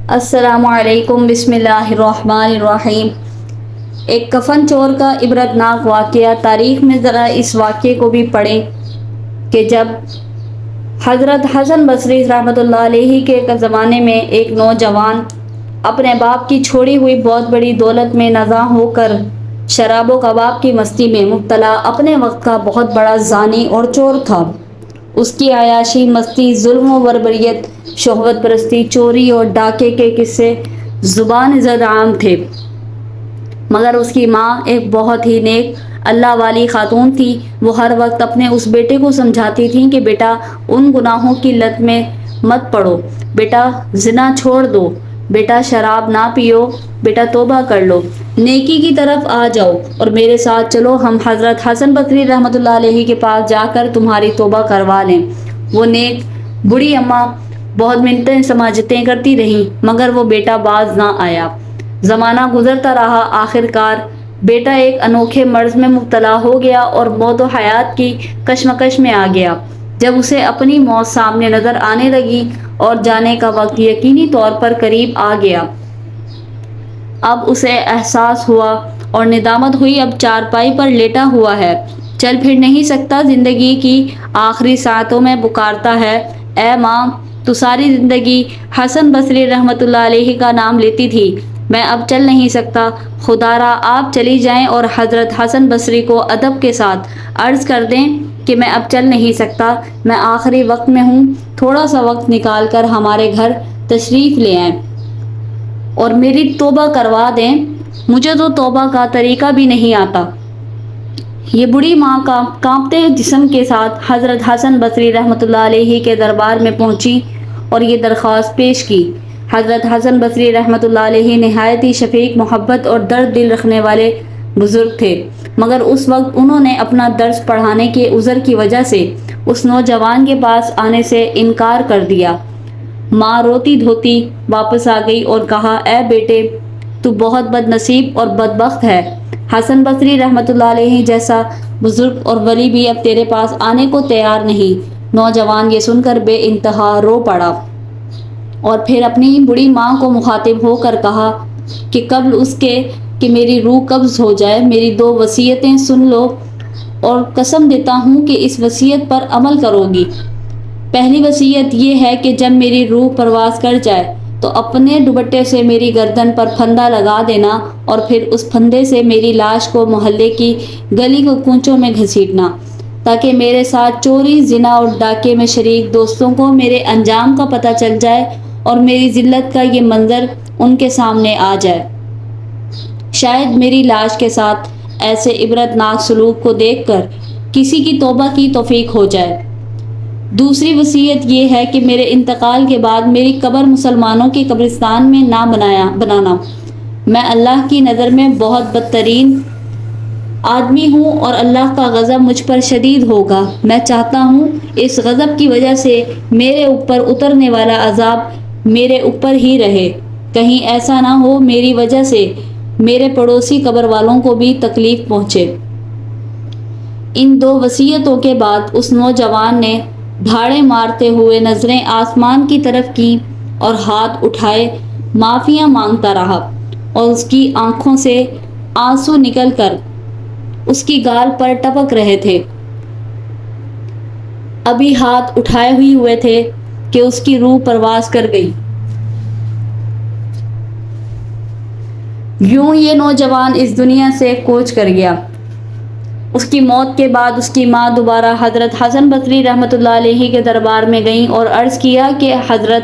السلام علیکم، بسم اللہ الرحمن الرحیم۔ ایک کفن چور کا عبرتناک واقعہ۔ تاریخ میں ذرا اس واقعے کو بھی پڑھیں کہ جب حضرت حسن بصری رحمۃ اللہ علیہ کے زمانے میں ایک نوجوان اپنے باپ کی چھوڑی ہوئی بہت بڑی دولت میں نازاں ہو کر شراب و کباب کی مستی میں مبتلا اپنے وقت کا بہت بڑا زانی اور چور تھا۔ اس کی عیاشی، مستی، ظلم و بربریت، شہوت پرستی، چوری اور ڈاکے کے قصے زبان زد عام تھے، مگر اس کی ماں ایک بہت ہی نیک اللہ والی خاتون تھی۔ وہ ہر وقت اپنے اس بیٹے کو سمجھاتی تھیں کہ بیٹا ان گناہوں کی لت میں مت پڑو، بیٹا زنا چھوڑ دو، بیٹا شراب نہ پیو، بیٹا توبہ کر لو، نیکی کی طرف آ جاؤ اور میرے ساتھ چلو، ہم حضرت حسن بصری رحمۃ اللہ علیہ کے پاس جا کر تمہاری توبہ کروا لیں۔ وہ نیک بوڑھی اماں بہت منتیں سماجتیں کرتی رہیں، مگر وہ بیٹا باز نہ آیا۔ زمانہ گزرتا رہا، آخر کار بیٹا ایک انوکھے مرض میں مبتلا ہو گیا اور موت و حیات کی کشمکش میں آ گیا۔ جب اسے اپنی موت سامنے نظر آنے لگی اور جانے کا وقت یقینی طور پر قریب آ گیا، اب اسے احساس ہوا اور ندامت ہوئی، اب چارپائی پر لیٹا ہوا ہے، چل پھر نہیں سکتا، زندگی کی آخری ساعتوں میں پکارتا ہے، اے ماں تو ساری زندگی حسن بصری رحمۃ اللہ علیہ کا نام لیتی تھی، میں اب چل نہیں سکتا، خدارا آپ چلی جائیں اور حضرت حسن بصری کو ادب کے ساتھ عرض کر دیں کہ میں اب چل نہیں سکتا، میں آخری وقت میں ہوں، تھوڑا سا وقت نکال کر ہمارے گھر تشریف لے آئیں اور میری توبہ کروا دیں، مجھے تو توبہ کا طریقہ بھی نہیں آتا۔ یہ بوڑھی ماں کانپتے جسم کے ساتھ حضرت حسن بصری رحمۃ اللہ علیہ کے دربار میں پہنچی اور یہ درخواست پیش کی۔ حضرت حسن بصری رحمۃ اللہ علیہ نہایت ہی شفیق، محبت اور درد دل رکھنے والے بزرگ تھے، مگر اس وقت انہوں نے اپنا درس پڑھانے کے عذر کی وجہ سے اس نوجوان کے پاس آنے سے انکار کر دیا۔ ماں روتی دھوتی واپس آ گئی اور کہا، اے بیٹے تو بہت بد نصیب اور بدبخت ہے، حسن بصری رحمۃ اللہ علیہ جیسا بزرگ اور ولی بھی اب تیرے پاس آنے کو تیار نہیں۔ نوجوان یہ سن کر بے انتہا رو پڑا اور پھر اپنی بڑی ماں کو مخاطب ہو کر کہا کہ قبل اس کے کہ میری روح قبض ہو جائے، میری 2 وصیتیں سن لو اور قسم دیتا ہوں کہ اس وصیت پر عمل کرو گی۔ پہلی وصیت یہ ہے کہ جب میری روح پرواز کر جائے تو اپنے دوپٹے سے میری گردن پر پھندا لگا دینا اور پھر اس پھندے سے میری لاش کو محلے کی گلی کو کوچوں میں گھسیٹنا، تاکہ میرے ساتھ چوری، زنا اور ڈاکے میں شریک دوستوں کو میرے انجام کا پتہ چل جائے اور میری ذلت کا یہ منظر ان کے سامنے آ جائے۔ شاید میری لاش کے ساتھ ایسے عبرتناک سلوک کو دیکھ کر کسی کی توبہ کی توفیق ہو جائے۔ دوسری وصیت یہ ہے کہ میرے انتقال کے بعد میری قبر مسلمانوں کے قبرستان میں نہ بنانا، میں اللہ کی نظر میں بہت بدترین آدمی ہوں اور اللہ کا غضب مجھ پر شدید ہوگا، میں چاہتا ہوں اس غضب کی وجہ سے میرے اوپر اترنے والا عذاب میرے اوپر ہی رہے، کہیں ایسا نہ ہو میری وجہ سے میرے پڑوسی قبر والوں کو بھی تکلیف پہنچے۔ ان 2 وصیتوں کے بعد اس نوجوان نے دھاڑے مارتے ہوئے نظریں آسمان کی طرف کی اور ہاتھ اٹھائے معافیاں مانگتا رہا اور اس کی آنکھوں سے آنسو نکل کر اس کی گال پر ٹپک رہے تھے۔ ابھی ہاتھ اٹھائے ہوئے تھے کہ اس کی روح پرواز کر گئی۔ یوں یہ نوجوان اس دنیا سے کوچ کر گیا۔ اس کی موت کے بعد اس کی ماں دوبارہ حضرت حسن بصری رحمۃ اللہ علیہ کے دربار میں گئیں اور عرض کیا کہ حضرت،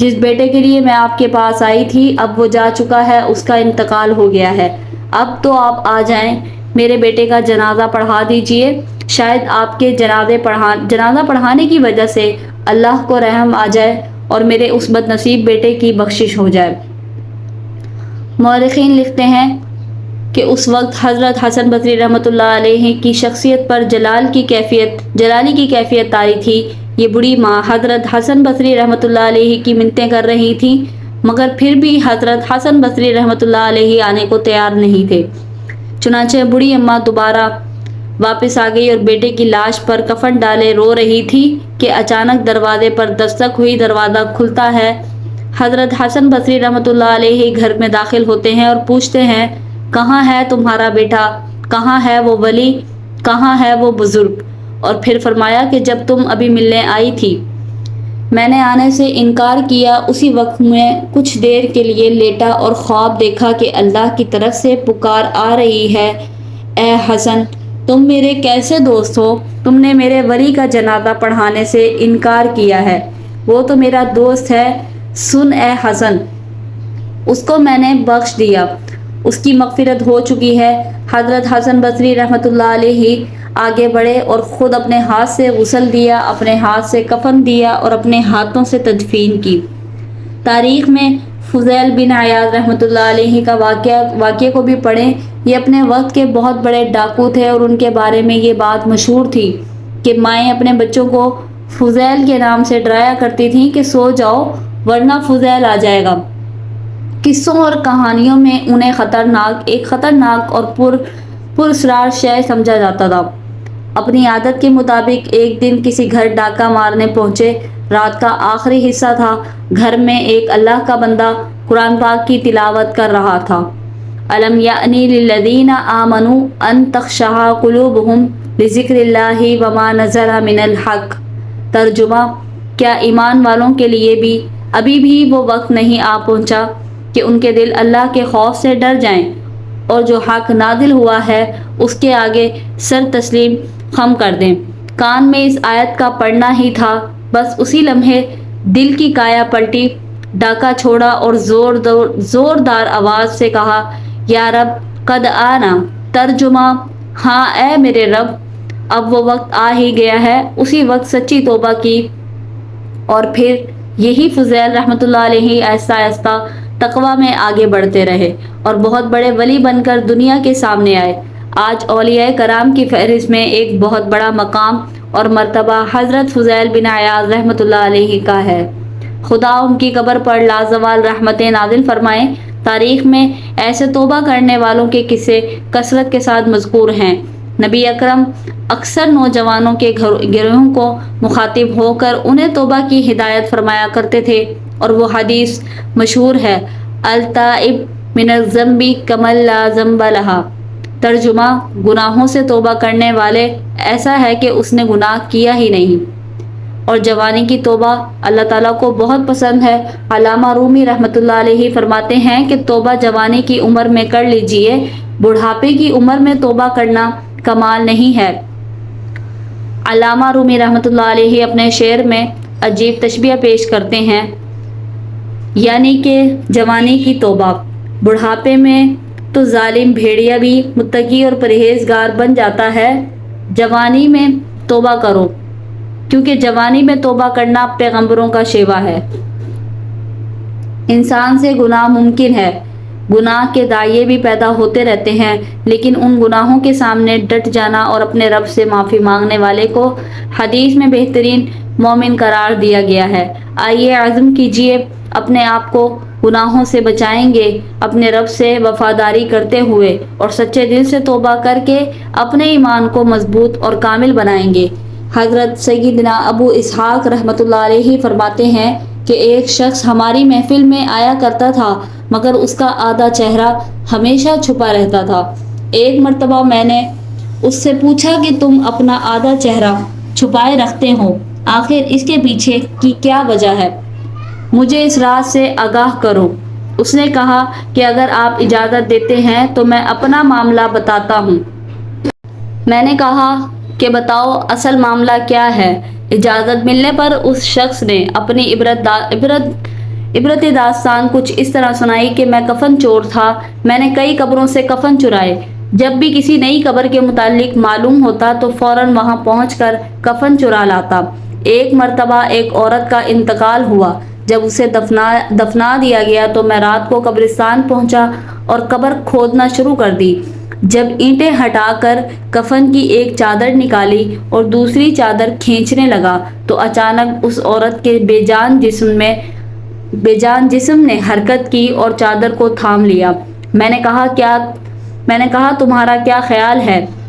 جس بیٹے کے لیے میں آپ کے پاس آئی تھی اب وہ جا چکا ہے، اس کا انتقال ہو گیا ہے، اب تو آپ آ جائیں، میرے بیٹے کا جنازہ پڑھا دیجئے، شاید آپ کے جنازہ پڑھانے کی وجہ سے اللہ کو رحم آ جائے اور میرے اس بد نصیب بیٹے کی بخشش ہو جائے۔ مورخین لکھتے ہیں کہ اس وقت حضرت حسن بصری رحمۃ اللہ علیہ کی شخصیت پر جلالی کی کیفیت طاری تھی۔ یہ بڑی ماں حضرت حسن بصری رحمۃ اللہ علیہ کی منتیں کر رہی تھی، مگر پھر بھی حضرت حسن بصری رحمۃ اللہ علیہ آنے کو تیار نہیں تھے۔ چنانچہ بڑی اماں دوبارہ واپس آ گئی اور بیٹے کی لاش پر کفن ڈالے رو رہی تھی کہ اچانک دروازے پر دستک ہوئی، دروازہ کھلتا ہے حضرت حسن بصری رحمۃ اللہ علیہ گھر میں داخل ہوتے ہیں اور پوچھتے ہیں کہاں ہے تمہارا بیٹا، کہاں ہے وہ ولی، کہاں ہے وہ بزرگ؟ اور پھر فرمایا کہ جب تم ابھی ملنے آئی تھی میں نے آنے سے انکار کیا، اسی وقت میں کچھ دیر کے لیے لیٹا اور خواب دیکھا کہ اللہ کی طرف سے پکار آ رہی ہے، اے حسن تم میرے کیسے دوست ہو، تم نے میرے ولی کا جنازہ پڑھانے سے انکار کیا ہے، وہ تو میرا دوست ہے، سن اے حسن، اس کو میں نے بخش دیا، اس کی مغفرت ہو چکی ہے۔ حضرت حسن بصری رحمۃ اللہ علیہ آگے بڑھے اور خود اپنے ہاتھ سے غسل دیا، اپنے ہاتھ سے کفن دیا اور اپنے ہاتھوں سے تدفین کی۔ تاریخ میں فضیل بن عیاض رحمۃ اللہ علیہ کا واقعے کو بھی پڑھیں، یہ اپنے وقت کے بہت بڑے ڈاکو تھے اور ان کے بارے میں یہ بات مشہور تھی کہ مائیں اپنے بچوں کو فضیل کے نام سے ڈرایا کرتی تھیں کہ سو جاؤ ورنہ فضیل آ جائے گا۔ قصوں اور کہانیوں میں انہیں ایک خطرناک اور پراسرار شے سمجھا جاتا تھا۔ اپنی عادت کے مطابق ایک دن کسی گھر ڈاکہ مارنے پہنچے، رات کا آخری حصہ تھا، گھر میں ایک اللہ کا بندہ قرآن پاک کی تلاوت کر رہا تھا۔ أَلَمْ يَأْنِ لِلَّذِينَ آمَنُوا أَن تَخْشَعَ قُلُوبُهُمْ لِذِكْرِ اللَّهِ وَمَا نَزَلَ مِنَ الْحَقِّ۔ ترجمہ، کیا ایمان والوں کے لیے بھی ابھی بھی وہ وقت نہیں آ پہنچا کہ ان کے دل اللہ کے خوف سے ڈر جائیں اور جو حق نازل ہوا ہے اس کے آگے سر تسلیم خم کر دیں؟ کان میں اس آیت کا پڑنا ہی تھا، بس اسی لمحے دل کی کایا پلٹی، ڈاکہ چھوڑا اور زوردار آواز سے کہا، یا رب قد آنا۔ ترجمہ، ہاں اے میرے رب، اب وہ وقت آ ہی گیا ہے۔ اسی وقت سچی توبہ کی اور پھر یہی فضیل رحمۃ اللہ علیہ آہستہ آہستہ تقویٰ میں آگے بڑھتے رہے اور بہت بڑے ولی بن کر دنیا کے سامنے آئے۔ آج اولیاء کرام کی فہرست میں ایک بہت بڑا مقام اور مرتبہ حضرت فضیل بن عیاض رحمۃ اللہ علیہ کا ہے۔ خدا ان کی قبر پر لازوال رحمتیں نازل فرمائیں۔ تاریخ میں ایسے توبہ کرنے والوں کے قصے کثرت کے ساتھ مذکور ہیں۔ نبی اکرم اکثر نوجوانوں کے گروہوں کو مخاطب ہو کر انہیں توبہ کی ہدایت فرمایا کرتے تھے اور وہ حدیث مشہور ہے، التائب من الذنب کمن لا ذنب لہ۔ ترجمہ، گناہوں سے توبہ کرنے والے ایسا ہے کہ اس نے گناہ کیا ہی نہیں۔ اور جوانی کی توبہ اللہ تعالیٰ کو بہت پسند ہے۔ علامہ رومی رحمۃ اللہ علیہ فرماتے ہیں کہ توبہ جوانی کی عمر میں کر لیجئے، بڑھاپے کی عمر میں توبہ کرنا کمال نہیں ہے۔ علامہ رومی رحمۃ اللہ علیہ اپنے شعر میں عجیب تشبیہ پیش کرتے ہیں، یعنی کہ جوانی کی توبہ، بڑھاپے میں تو ظالم بھیڑیا بھی متقی اور پرہیزگار بن جاتا ہے۔ جوانی میں توبہ کرو، کیونکہ جوانی میں توبہ کرنا پیغمبروں کا شیوا ہے۔ انسان سے گناہ ممکن ہے، گناہ کے داعیے بھی پیدا ہوتے رہتے ہیں، لیکن ان گناہوں کے سامنے ڈٹ جانا اور اپنے رب سے معافی مانگنے والے کو حدیث میں بہترین مومن قرار دیا گیا ہے۔ آئیے عزم کیجئے، اپنے آپ کو گناہوں سے بچائیں گے، اپنے رب سے وفاداری کرتے ہوئے اور سچے دل سے توبہ کر کے اپنے ایمان کو مضبوط اور کامل بنائیں گے۔ حضرت سیدنا ابو اسحاق رحمۃ اللہ علیہ فرماتے ہیں کہ ایک شخص ہماری محفل میں آیا کرتا تھا مگر اس کا آدھا چہرہ ہمیشہ چھپا رہتا تھا۔ ایک مرتبہ میں نے اس سے پوچھا کہ تم اپنا آدھا چہرہ چھپائے رکھتے ہو، آخر اس کے پیچھے کی کیا وجہ ہے؟ مجھے اس راز سے آگاہ کرو۔ اس نے کہا کہ اگر آپ اجازت دیتے ہیں تو میں اپنا معاملہ بتاتا ہوں۔ میں نے کہا کہ بتاؤ اصل معاملہ کیا ہے؟ اجازت ملنے پر اس شخص نے اپنی عبرت داستان کچھ اس طرح سنائی کہ میں کفن چور تھا، میں نے کئی قبروں سے کفن چرائے، جب بھی کسی نئی قبر کے متعلق معلوم ہوتا تو فوراً وہاں پہنچ کر کفن چرا لاتا۔ ایک مرتبہ ایک عورت کا انتقال ہوا، جب اسے دفنا دیا گیا تو میں رات کو قبرستان پہنچا اور قبر کھودنا شروع کر دی۔ جب اینٹیں ہٹا کر کفن کی ایک چادر نکالی اور دوسری چادر کھینچنے لگا تو اچانک اس عورت کے بے جان جسم نے حرکت کی اور چادر کو تھام لیا۔ میں نے کہا تمہارا کیا خیال ہے؟